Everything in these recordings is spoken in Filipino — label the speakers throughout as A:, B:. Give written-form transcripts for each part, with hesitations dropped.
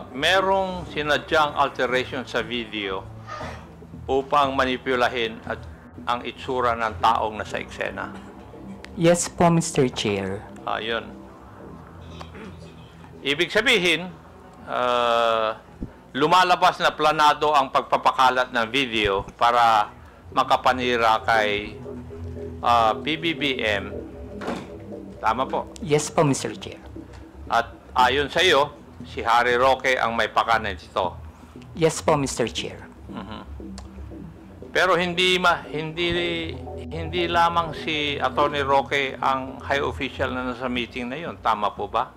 A: Merong sinadyang alteration sa video upang manipulahin at ang itsura ng taong nasa eksena.
B: Yes po, Mr. Chair.
A: Yun. Ibig sabihin, lumalabas na planado ang pagpapakalat ng video para makapanira kay PBBM. Tama po.
B: Yes po, Mr. Chair.
A: At ayon sa iyo, si Harry Roque ang may pakanan dito.
B: Yes po, Mr. Chair.
A: Pero hindi lamang si Atty. Roque ang high official na nasa meeting na yun. Tama po ba?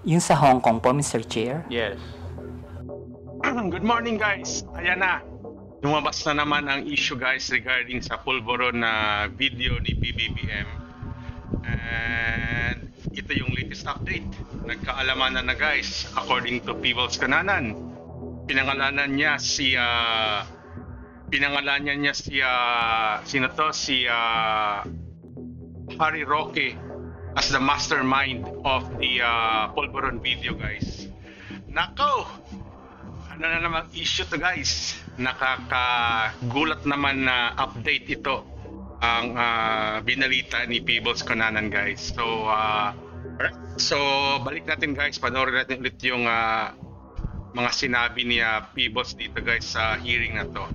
B: Yung sa Hong Kong po, Mr. Chair?
A: Yes.
C: Good morning, guys. Ayan na. Lumabas na naman ang issue, guys, regarding sa pulburon na video ni PBBM. And ito yung latest update. Nagkaalamanan na, guys, according to People's Kananan. Pinangalanan niya si Harry Roque as the mastermind of the pulburon video, guys. Nako! Ano na namang issue to, guys? Nakakagulat naman na update ito ang binalita ni People's Kananan, guys. So balik natin, guys. Panoorin natin ulit yung mga sinabi ni People's dito, guys, sa hearing na to.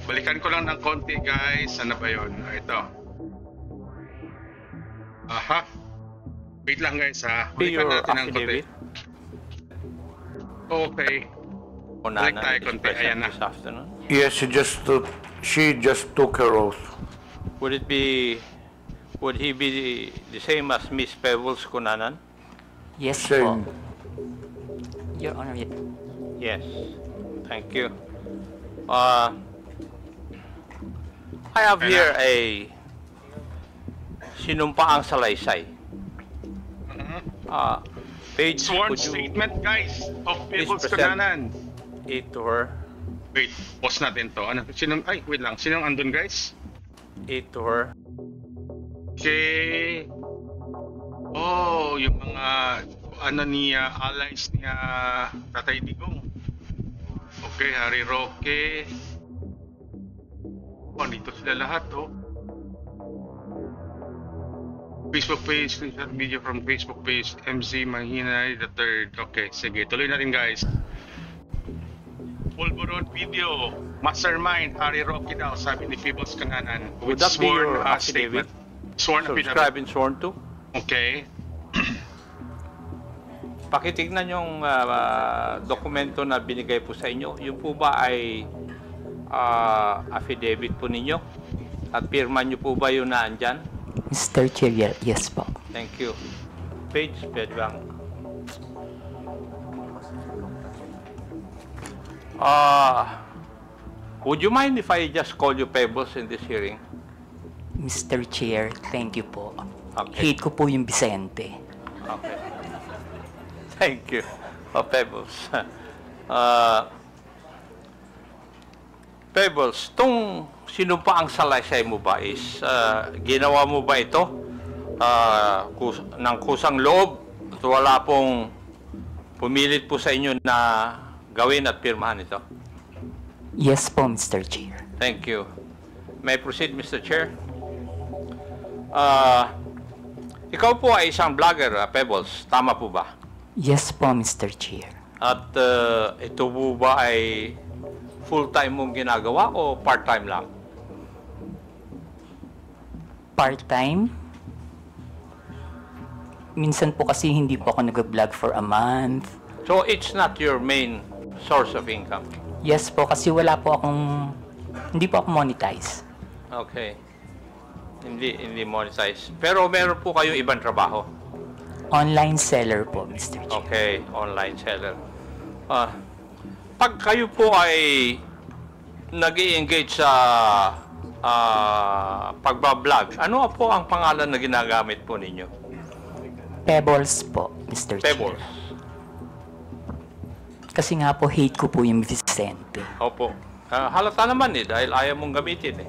C: Balikan ko lang ng konti, guys. Ano ba yun? Ito. Aha. Wait lang, guys, ha. Balikan natin ng konti. Okay. Balik tayo konti. Ayan na.
D: Yes, she just took her oath.
A: Would he be the same as Miss Pebbles Kunanan?
B: Yes
D: Same.
B: po. Your Honor,
A: Yes. Thank you. I have here a sinumpaang salaysay. Page,
C: Sworn
A: would you
C: statement, guys, of People's
A: present
C: Kananan.
A: it to her?
C: Wait, pause natin to. Ano? Wait lang. Sinong andun, guys?
A: It to her?
C: Okay. Oh, yung mga allies ni Tatay Digong. Okay, Harry Roque. Oh, dito sila lahat, oh. Facebook page, screenshot video from Facebook page, MZ Mahinay the third. Okay, sige, tuloy natin, guys. Pulburon video, mastermind, Harry Roque daw, sabi ni People's Kananan.
A: Would
C: With
A: that be
C: sworn
A: your affidavit?
C: Sworn
A: Subscribe
C: affidavit.
A: and sworn to?
C: Okay.
A: Pakitignan yung dokumento na binigay po sa inyo. Yung po ba ay affidavit po ninyo? At pirma nyo po ba yun na andyan?
B: Mr. Chair, yes po.
A: Thank you. Page, pwede bang? Would you mind if I just call you Pebbles in this hearing?
B: Mr. Chair, thank you po.
A: Okay.
B: Hate ko po yung Vicente.
A: Okay. Thank you. Pebbles. Pebbles, tong sinumpaang salaysay mo ba is ginawa mo ba ito ng kusang loob at wala pong pumilit po sa inyo na gawin at pirmahan ito?
B: Yes po, Mr. Chair.
A: Thank you. May I proceed, Mr. Chair? Ikaw po ay isang vlogger, Pebbles. Tama po ba?
B: Yes po, Mr. Chair.
A: At ito po ba ay full-time mong ginagawa o part-time lang?
B: Part-time? Minsan po kasi hindi po ako nag-vlog for a month.
A: So it's not your main source of income?
B: Yes po, kasi hindi po ako monetize.
A: Okay. Hindi monetize. Pero meron po kayo ibang trabaho?
B: Online seller po, Mr. Chair.
A: Okay, online seller. Pag kayo po ay nag-i-engage sa pagbablog, ano po ang pangalan na ginagamit po ninyo?
B: Pebbles po, Mr.
A: Pebbles.
B: Chair. Kasi nga po, hate ko po yung Vicente.
A: Opo. Halata naman dahil ayaw mong gamitin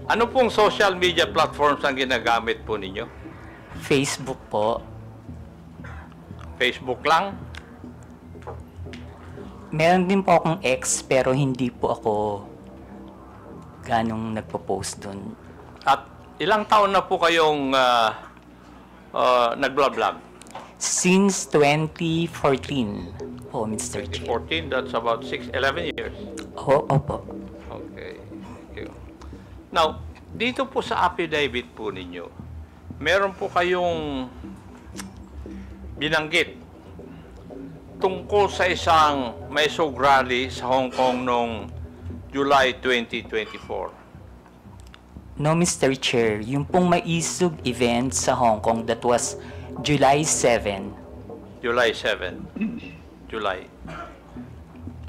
A: Ano pong social media platforms ang ginagamit po ninyo?
B: Facebook po.
A: Facebook lang?
B: Meron din po akong ex pero hindi po ako ganong nagpo-post dun.
A: At ilang taon na po kayong nag-vlog?
B: Since 2014 po, Mr. Chair.
A: 2014, that's about 11 years.
B: Opo.
A: Okay, thank you. Now, dito po sa affidavit po ninyo, meron po kayong binanggit tungkol sa isang Maisog rally sa Hong Kong noong July 2024.
B: No, Mr. Chair. Yung pong Maisog event sa Hong Kong, that was July 7.
A: July 7. July.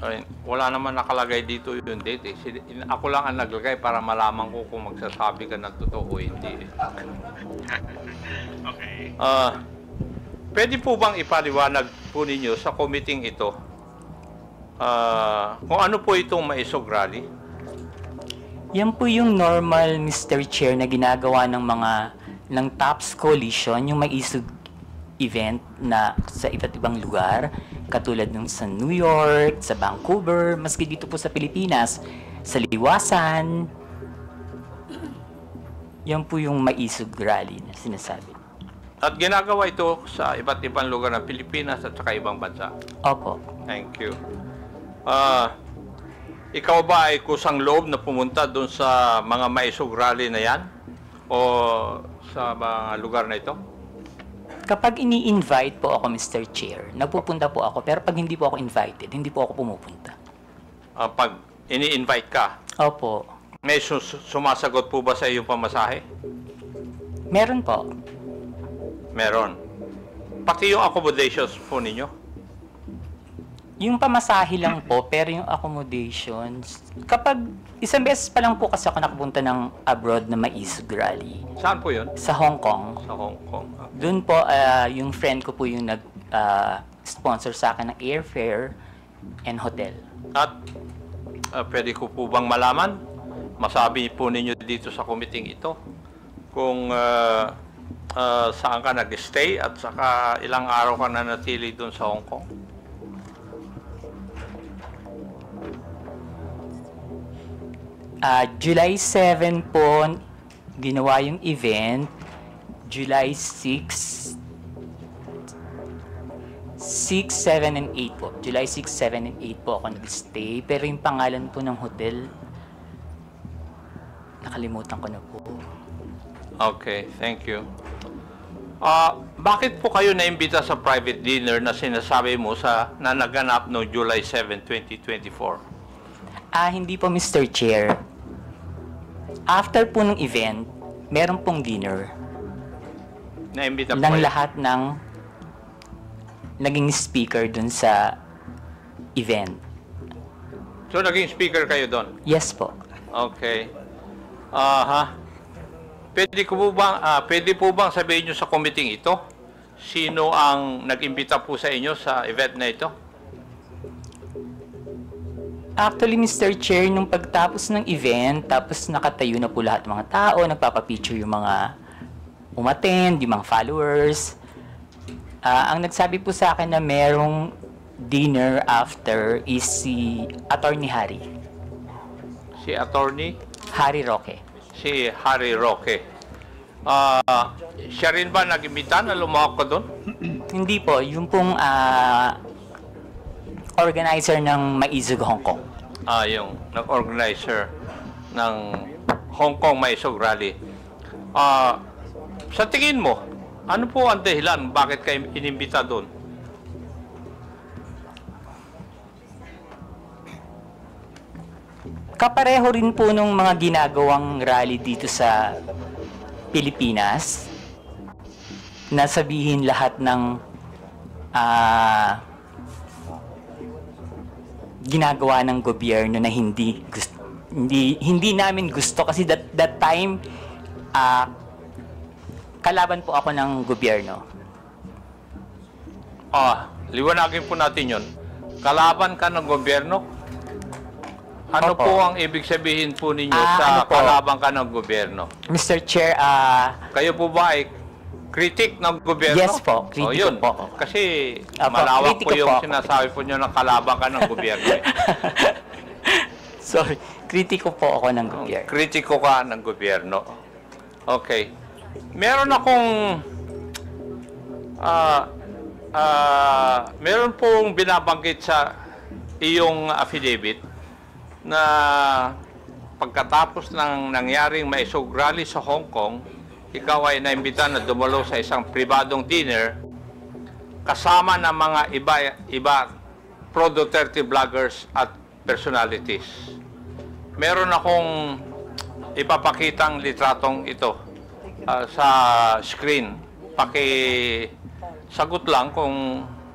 A: Ay, wala naman nakalagay dito yung date. Ako lang ang naglagay para malaman ko kung magsasabi ka ng totoo o hindi.
C: Okay.
A: Pwede po bang ipaliwanag po ninyo sa committee ito kung ano po itong Maisog rally?
B: Yan po yung normal, Mr. Chair, na ginagawa ng TOPS Coalition, yung Maisog event na sa iba't ibang lugar, katulad ng sa New York, sa Vancouver, maski dito po sa Pilipinas, sa Liwasan. Yan po yung Maisog rally na sinasabi.
A: At ginagawa ito sa iba't ibang lugar ng Pilipinas at saka ibang bansa.
B: Opo.
A: Thank you. Ikaw ba ay kusang loob na pumunta doon sa mga Maisog rally na yan? O sa mga lugar na ito?
B: Kapag ini-invite po ako, Mr. Chair, nagpupunta po ako. Pero pag hindi po ako invited, hindi po ako pumupunta.
A: Pag ini-invite ka,
B: Opo.
A: may sumasagot po ba sa iyong pamasahe?
B: Meron po.
A: Meron. Pati yung accommodations po ninyo?
B: Yung pamasahe lang po, pero yung accommodations, kapag isang beses pa lang po kasi ako nakapunta ng abroad na Maisog rally.
A: Saan po yun?
B: Sa Hong Kong.
A: Sa Hong Kong.
B: Doon po, yung friend ko po yung nag-sponsor sa akin ng airfare and hotel.
A: At pwede ko po bang malaman? Masabi po ninyo dito sa committee ito kung saan ka nag-stay at saka ilang araw ka na natili doon sa Hong Kong?
B: July 7 po, ginawa yung event. July 6, 7, and 8 po. July 6, 7, and 8 po ako nag-stay. Pero yung pangalan po ng hotel, nakalimutan ko na po.
A: Okay, thank you. Bakit po kayo naimbita sa private dinner na sinasabi mo na naganap noong July 7, 2024?
B: Hindi po, Mr. Chair. After po ng event, meron pong dinner
A: Naimbita po
B: ng
A: kayo?
B: lahat ng naging speaker dun sa event.
A: So, naging speaker kayo doon?
B: Yes po.
A: Okay. Pwede po bang sabihin nyo sa committee ito? Sino ang nag-imbita po sa inyo sa event na ito?
B: Actually, Mr. Chair, nung pagtapos ng event, tapos nakatayo na po lahat ng mga tao, nagpapapicture yung mga umattend, yung mga followers. Ang nagsabi po sa akin na merong dinner after is si Attorney Harry.
A: Si Attorney?
B: Harry Roque.
A: Si Harry Roque. Siya rin ba nag-imbita na lumawak ka doon?
B: Hindi po, yung pong organizer ng Maisog Hong Kong.
A: Yung nag-organizer ng Hong Kong Maisog Rally. Sa tingin mo, ano po ang dahilan bakit kayo inimbita doon?
B: Kapareho rin po nung mga ginagawang rally dito sa Pilipinas, na sabihin lahat ng ginagawa ng gobyerno na hindi namin gusto kasi that time kalaban po ako ng gobyerno.
A: Liwanagin po natin yon. Kalaban ka ng gobyerno? Ano
B: Opo.
A: po ang ibig sabihin po ninyo
B: Ano
A: sa
B: po?
A: kalaban ka ng gobyerno?
B: Mr. Chair,
A: Kayo po ba ay Critic ng gobyerno?
B: Yes po, kritiko
A: yun.
B: po.
A: Kasi
B: Apo,
A: malawak po
B: kritiko
A: yung
B: po.
A: sinasabi po nyo na kalaban ka ng gobyerno. Eh.
B: Sorry, kritiko po ako ng gobyerno.
A: Kritiko ka ng gobyerno. Okay. Meron akong meron pong binabanggit sa iyong affidavit na pagkatapos ng nangyaring maisog rally sa Hong Kong, ikaw ay naimbita na dumalo sa isang pribadong dinner kasama ng mga iba pro-Duterte vloggers at personalities. Meron akong ipapakitang litratong ito sa screen. Pakisagot lang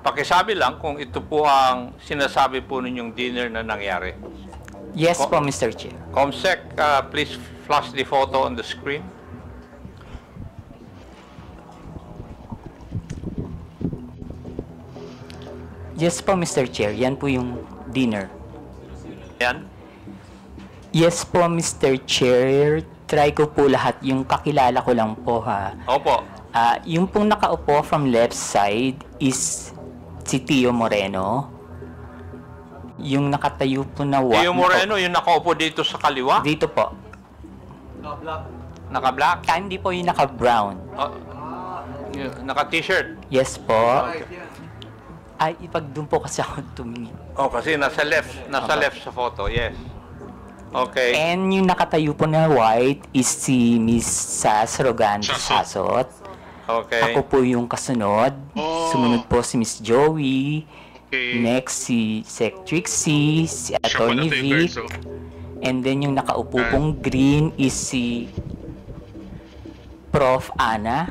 A: pakisabi lang kung ito po ang sinasabi po ninyong dinner na nangyari.
B: Yes po, Mr. Chair.
A: Comsec, please flash the photo on the screen.
B: Yes po, Mr. Chair. Yan po yung dinner.
A: Yan.
B: Yes po, Mr. Chair. Try ko po lahat. Yung kakilala ko lang po, ha.
A: Opo.
B: Yung pong nakaupo from left side is si Tio Moreno. Yung nakatayo po na
A: Tio Moreno, yung nakaupo dito sa kaliwa?
B: Dito po.
A: Naka-black?
B: Hindi po yung naka-brown.
A: Naka-t-shirt?
B: Yes po. Ay, ipag doon po kasi ako tumingin.
A: Oh, kasi nasa left sa photo, yes. Okay.
B: And yung nakatayo po na white is si Miss Sas Rogante Sasot.
A: Okay.
B: Ako po yung kasunod. Sumunod po si Miss Joey.
C: Okay.
B: Next si Sec Trixie, si Attorney Vic. And then yung nakaupo pong green is si Prof. Ana.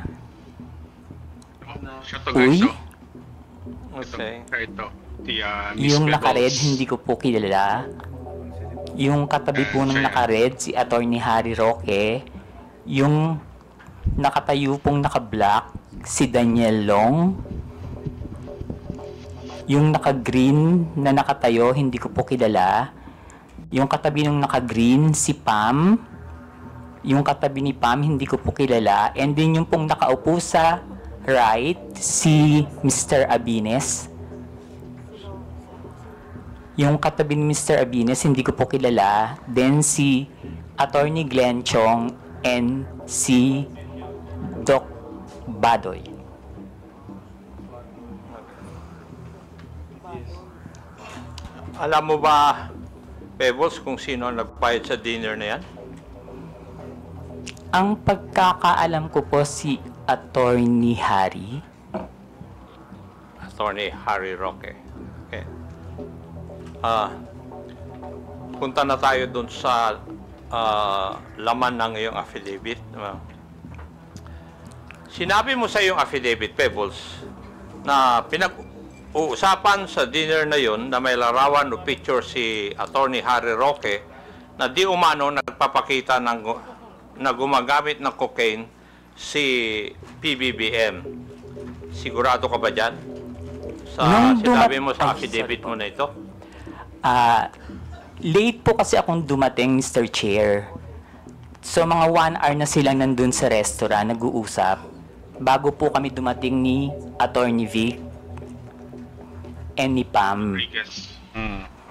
C: Siya to guys,
B: Uy.
A: Okay.
C: Ito. Miss
B: Yung
C: Pebbles.
B: naka-red, hindi ko po kilala. Yung katabi po ng
C: siya yan.
B: naka-red, si Attorney Harry Roque. Yung nakatayo pong naka-black, si Daniel Long. Yung naka-green na nakatayo, hindi ko po kilala. Yung katabi ng naka-green, si Pam. Yung katabi ni Pam, hindi ko po kilala. And then yung pong nakaupo sa right, si Mr. Abines. Yung katabi ni Mr. Abines, hindi ko po kilala. Then si Attorney Glenn Chong and si Doc Badoy.
A: Alam mo ba, Pebbles, kung sino ang nagbayad sa dinner na yan?
B: Ang pagkakaalam ko po si Attorney Harry.
A: Attorney Harry Roque. Okay. Punta na tayo dun sa laman ng iyong affidavit. Sinabi mo sa iyong affidavit, Pebbles, na pinag-uusapan sa dinner na yon na may larawan o picture si Attorney Harry Roque na di umano nagpapakita na gumagamit ng cocaine si PBBM. Sigurado ka ba dyan? Sinabi mo sa affidavit mo na ito?
B: Late po kasi akong dumating, Mr. Chair. So, mga 1 hour na silang nandun sa restaurant, nag-uusap. Bago po kami dumating ni Attorney Vic and ni Pam.
C: Rodriguez.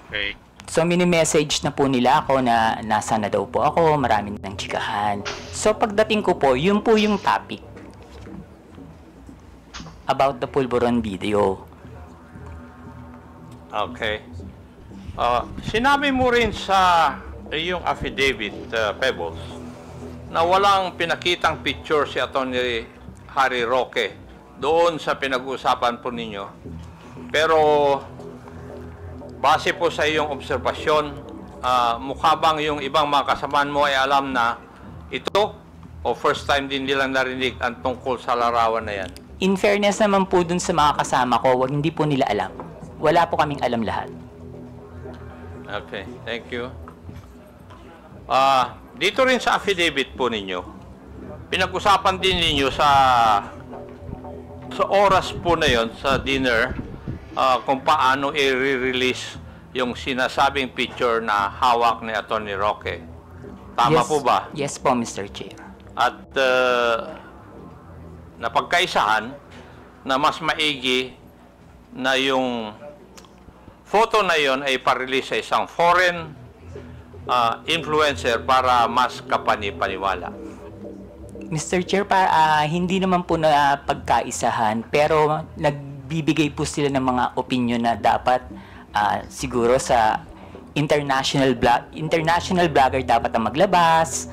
C: Okay.
B: So, mini-message na po nila ako na nasa na daw po ako, maraming ng chikahan. So, pagdating ko po, yun po yung topic about the Pulburon video.
A: Okay. Sinabi mo rin sa iyong affidavit, Pebbles, na walang pinakitang picture si Atty. Harry Roque doon sa pinag-uusapan po ninyo. Pero base po sa iyong obserbasyon, mukha bang yung ibang mga kasamaan mo ay alam na ito o first time din nilang narinig ang tungkol sa larawan na yan?
B: In fairness naman po dun sa mga kasama ko, hindi po nila alam. Wala po kaming alam lahat.
A: Okay, thank you. Dito rin sa affidavit po ninyo, pinag-usapan din ninyo sa oras po na yon sa dinner kung paano i-release yung sinasabing picture na hawak ni Atty. Roque. Tama
B: Yes,
A: po ba?
B: Yes po, Mr. Chair.
A: At napagkaisahan na mas maigi na yung photo na yon ay parelease sa isang foreign influencer para mas kapani-paniwala.
B: Mr. Chair, hindi naman po na pagkaisahan, pero nagbibigay po sila ng mga opinion na dapat siguro sa international blogger dapat ang maglabas,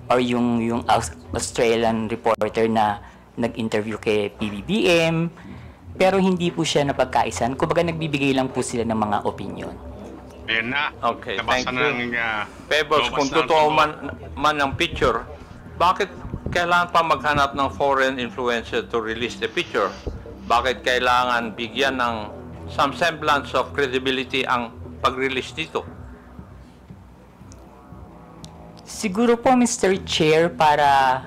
B: or yung Australian reporter na nag-interview kay PBBM, pero hindi po siya napagkaisahan. Kumbaga nagbibigay lang po sila ng mga opinion.
C: Ayan na.
A: Okay,
C: Labas
A: thank
C: na
A: you.
C: ng,
A: Pebbles,
C: lumabas
A: kung
C: na ang
A: totoo
C: tubo.
A: man ang picture, bakit kailangan pa maghanap ng foreign influencer to release the picture? Bakit kailangan bigyan ng some semblance of credibility ang pag-release dito?
B: Siguro po, Mr. Chair, para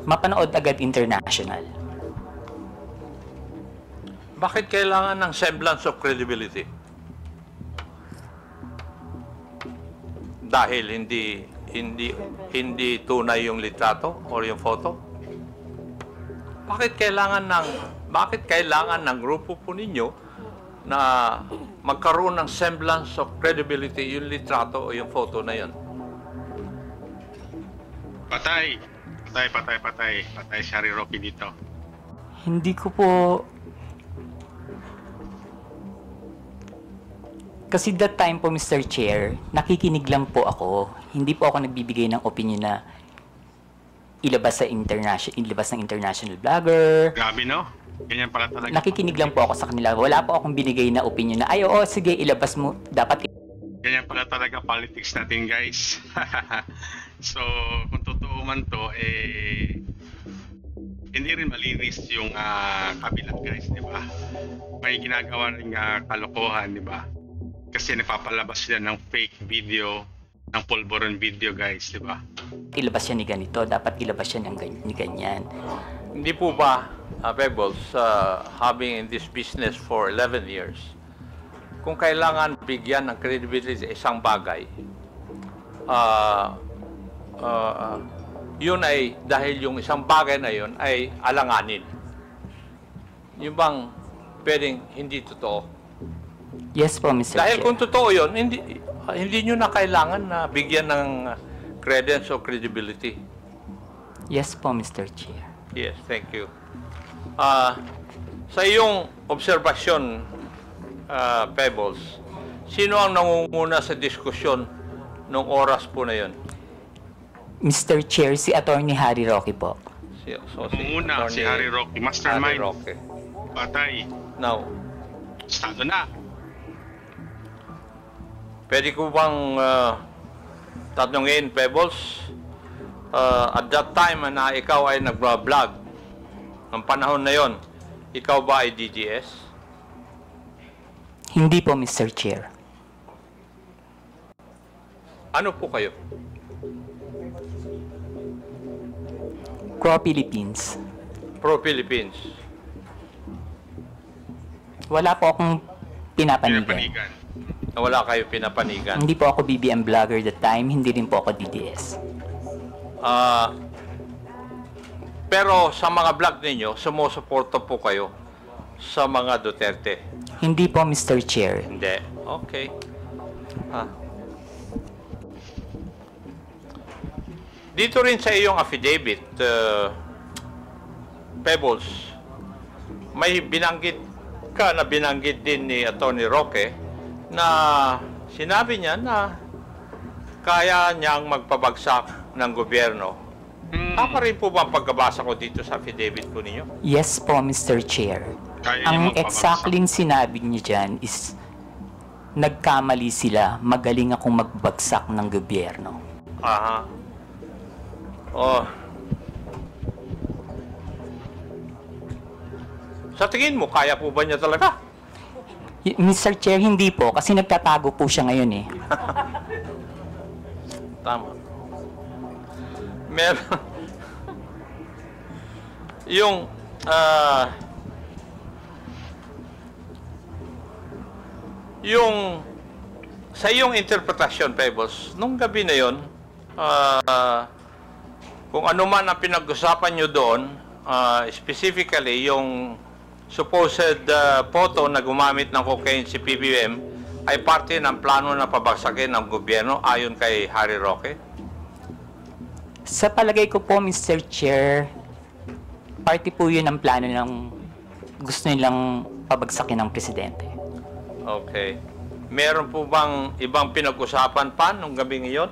B: mapanood agad international.
A: Bakit kailangan ng semblance of credibility? Dahil hindi tunay yung litrato or yung photo? Bakit kailangan ng grupo po ninyo na magkaroon ng semblance of credibility yung litrato o yung photo na yun?
C: Patay si Harry Roque dito.
B: Hindi ko po... Kasi that time po, Mr. Chair, nakikinig lang po ako. Hindi po ako nagbibigay ng opinion na ilabas ng international blogger.
C: Grabe, no? Ganyan pala talaga.
B: Nakikinig lang po ako sa kanila. Wala po akong binigay na opinion na, ay, oo, sige, ilabas mo. Dapat
C: Ganyan pala talaga politics natin, guys. So, kung totoo man to, hindi rin malinis yung kabilang, guys, di ba? May ginagawa rin kalokohan, di ba? Kasi napapalabas sila ng fake video, ng pulburon video, guys, di ba?
B: ilabas siya ni ganito. Dapat ilabas siya ni ganyan.
A: Hindi po ba, Pebbles, having in this business for 11 years, kung kailangan bigyan ng credibility isang bagay, yun ay dahil yung isang bagay na yun ay alanganin. Yung bang pwedeng hindi totoo?
B: Yes po, Mr.
A: Dahil
B: Chair.
A: kung totoo yun, hindi nyo na kailangan na bigyan ng credence o credibility.
B: Yes po, Mr. Chair.
A: Yes, thank you. Sa iyong obserbasyon, Pebbles, sino ang nangunguna sa diskusyon nung oras po na yun?
B: Mr. Chair, si Attorney Harry Roque po.
C: Muna si Harry Roque, mastermind.
A: Harry Roque.
C: Patay.
A: Now,
C: Estado na.
A: pwede ko bang tatanungin, Pebbles, at that time na ikaw ay nag-vlog, ng panahon na yon, ikaw ba ay DGS?
B: Hindi po, Mr. Chair.
A: Ano po kayo?
B: Pro-Philippines.
A: Pro-Philippines.
B: Wala po akong pinapanigan.
C: Pinapanigan.
A: Wala kayo pinapanigan.
B: Hindi po ako BBM vlogger that time. Hindi rin po ako DDS.
A: Pero sa mga vlog ninyo, sumusuporta po kayo sa mga Duterte.
B: Hindi po, Mr. Chair.
A: Hindi. Okay. Dito rin sa iyong affidavit, Pebbles, may binanggit ka na binanggit din ni Atty. Roque na sinabi niya na kaya niyang magpabagsak ng gobyerno. Tama rin po ba ang pagkabasa ko dito sa affidavit po ninyo?
B: Yes po, Mr. Chair.
C: Kaya
B: Ang
C: niya magpabagsak.
B: exactly sinabi niya dyan is nagkamali sila. Magaling akong magbagsak ng gobyerno.
A: Aha. Oh. Sa tingin mo, kaya po ba niya talaga?
B: Mr. Chair, hindi po. Kasi nagtatago po siya ngayon eh.
A: Tama. Meron. Yung, sa iyong interpretasyon, Pebbles, nung gabi na yon, kung ano man ang pinag-usapan nyo doon, specifically yung supposed photo na gumamit ng cocaine si PBBM ay parte ng plano na pabagsakin ng gobyerno ayon kay Harry Roque?
B: Sa palagay ko po, Mr. Chair, party po yun ang plano ng gusto nilang pabagsakin ng presidente.
A: Okay. Meron po bang ibang pinag-usapan pa nung gabing iyon?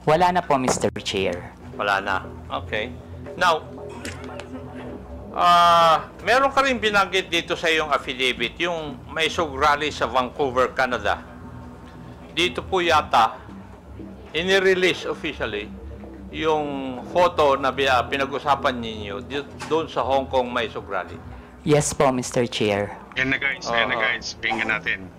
B: Wala na po, Mr. Chair.
A: Wala na. Okay. Now, meron ka rin binanggit dito sa iyong affidavit, yung may sug rally sa Vancouver, Canada. Dito po yata, inirelease officially yung photo na pinag-usapan ninyo doon sa Hong Kong may sug rally.
B: Yes po, Mr. Chair.
C: Yan na guys, Pinggan natin.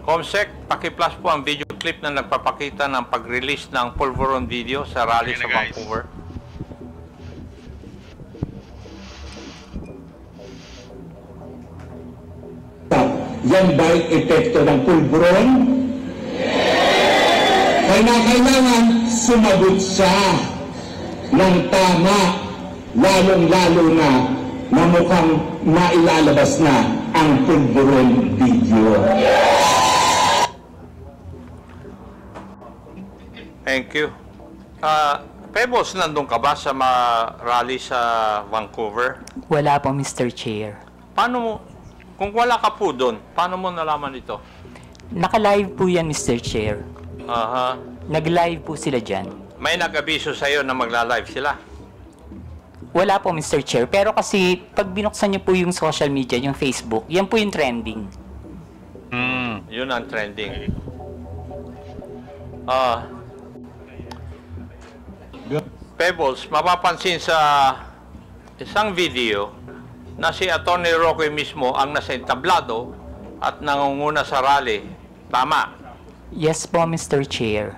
A: Comsec, paki-plus po ang video clip na nagpapakita ng pag-release ng Polvoron video sa rally
C: Ayan
A: sa
C: na, guys.
A: Vancouver.
E: Yan ba'y epekto ng pulburon? Kailangan sumagot siya ng tama, lalong-lalo na mukhang mailalabas na ang pulburon video.
A: Thank you. Pebbles, nandun ka ba sa rally sa Vancouver?
B: Wala po, Mr. Chair.
A: Paano mo, kung wala ka po doon, paano mo nalaman ito?
B: Naka-live po yan, Mr. Chair.
A: Aha.
B: Nag-live po sila dyan.
A: May nag-abiso sa'yo na magla-live sila?
B: Wala po, Mr. Chair. Pero kasi, pag binuksan niyo po yung social media, yung Facebook, yan po yung trending.
A: Yun ang trending. Pebbles, mapapansin sa isang video na si Atty. Roque mismo ang nasa entablado at nangunguna sa rally. Tama.
B: Yes po, Mr. Chair.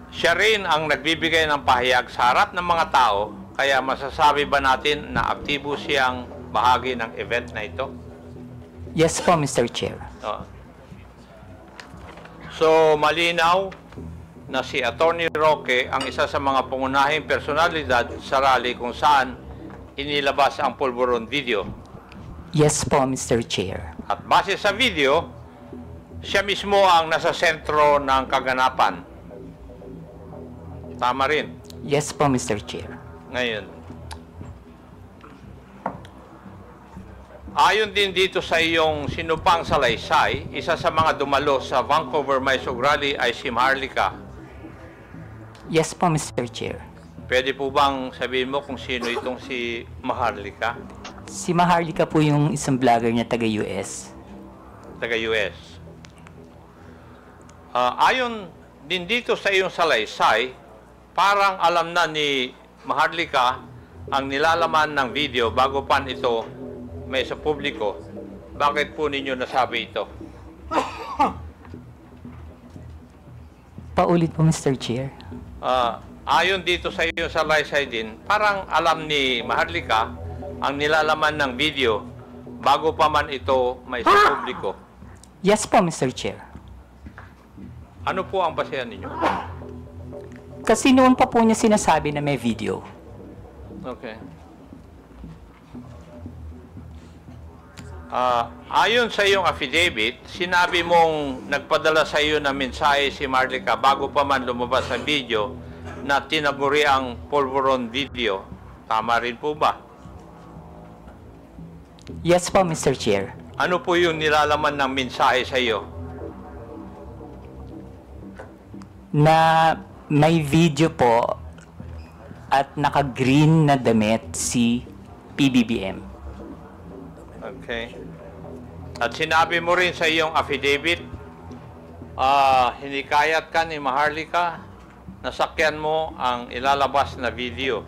A: Siya rin ang nagbibigay ng pahayag sa harap ng mga tao, kaya masasabi ba natin na aktibo siyang bahagi ng event na ito?
B: Yes po, Mr. Chair.
A: So, malinaw na si Atty. Roque ang isa sa mga pangunahing personalidad sa rally kung saan inilabas ang Polvoron video.
B: Yes po, Mr. Chair.
A: At base sa video, siya mismo ang nasa sentro ng kaganapan. Tama rin.
B: Yes po, Mr. Chair.
A: Ngayon, ayon din dito sa iyong sinupang salaysay, isa sa mga dumalo sa Vancouver May Sug Rally ay si Maharlika.
B: Yes po, Mr. Chair.
A: Pwede po bang sabihin mo kung sino itong si Maharlika?
B: Si Maharlika po yung isang vlogger niya taga-US.
A: Taga-US. Ayon din dito sa iyong salaysay, parang alam na ni Maharlika ang nilalaman ng video bago pa ito may sa publiko. Bakit po ninyo nasabi ito?
B: Paulit po, Mr. Chair.
A: Ayon dito sa iyong salaysay din, parang alam ni Maharlika ang nilalaman ng video bago pa man ito may sa publiko.
B: Yes po, Mr. Chair.
A: Ano po ang basehan ninyo?
B: Kasi noon pa po niya sinasabi na may video.
A: Okay. Ayon sa iyong affidavit, sinabi mong nagpadala sa iyo ng mensahe si Maharlika bago pa man lumabas ang video na tinaguri ang Polvoron video. Tama rin po ba?
B: Yes po, Mr. Chair.
A: Ano po yung nilalaman ng mensahe sa iyo?
B: Na may video po at naka-green na damit si PBBM.
A: Okay. At sinabi mo rin sa iyong affidavit, hinikayat ka ni Maharlika, nasakyan mo ang ilalabas na video.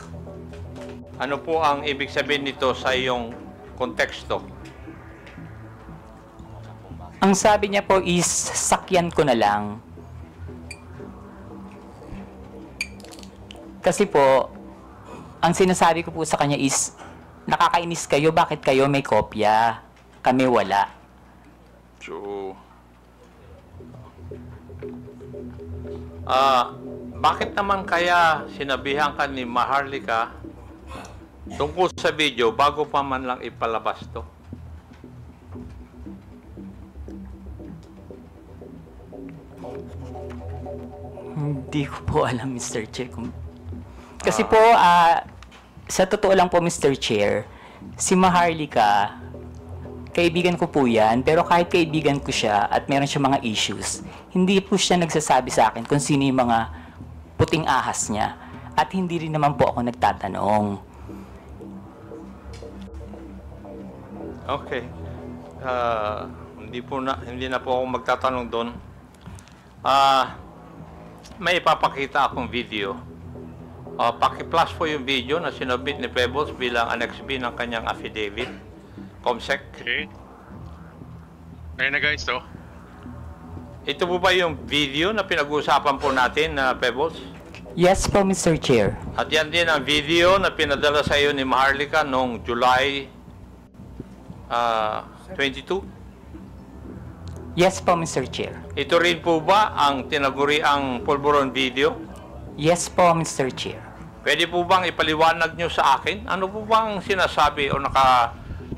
A: Ano po ang ibig sabihin nito sa iyong konteksto?
B: Ang sabi niya po is, sakyan ko na lang. Kasi po, ang sinasabi ko po sa kanya is, nakakainis kayo, bakit kayo may kopya? Kami wala.
A: So, Bakit naman kaya sinabihan ka ni Maharlika tungkol sa video bago pa man lang ipalabas to?
B: Hindi ko po alam, Mr. Chair. Kasi po, sa totoo lang po, Mr. Chair, si Maharlika, kaibigan ko po yan, pero kahit kaibigan ko siya at meron siya mga issues, hindi po siya nagsasabi sa akin kung sino yung mga puting ahas niya. At hindi rin naman po ako nagtatanong.
A: Okay. Hindi na po ako magtatanong doon. May ipapakita akong video. Paki-plus po yung video na sinubmit ni Pebbles bilang Annex B ng kanyang affidavit. Comsec.
C: Okay. Ayun na guys, to.
A: Ito po ba yung video na pinag-uusapan po natin na Pebbles?
B: Yes po, Mr. Chair.
A: At yan din ang video na pinadala sa iyo ni Maharlika noong July 22.
B: Yes po, Mr. Chair.
A: Ito rin po ba ang tinaguriang pulburon video?
B: Yes po, Mr. Chair.
A: Pwede po bang ipaliwanag nyo sa akin? Ano po bang sinasabi o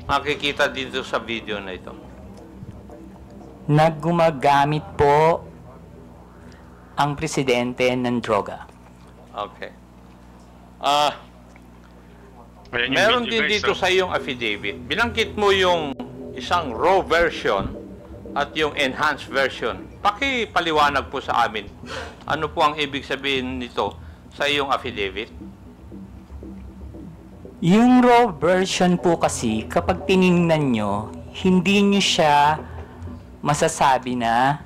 A: nakikita dito sa video na ito?
B: Naggumagamit po ang presidente ng droga.
A: Okay.
C: Ayan yung
A: Meron
C: video,
A: din
C: guys,
A: dito
C: to.
A: sa iyong affidavit. Binanggit mo yung isang raw version at yung enhanced version. Pakipaliwanag po sa amin. Ano po ang ibig sabihin nito sa iyong affidavit?
B: Yung raw version po kasi, kapag tiningnan nyo, hindi nyo siya masasabi na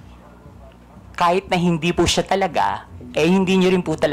B: kahit na hindi po siya talaga, eh hindi nyo rin po talaga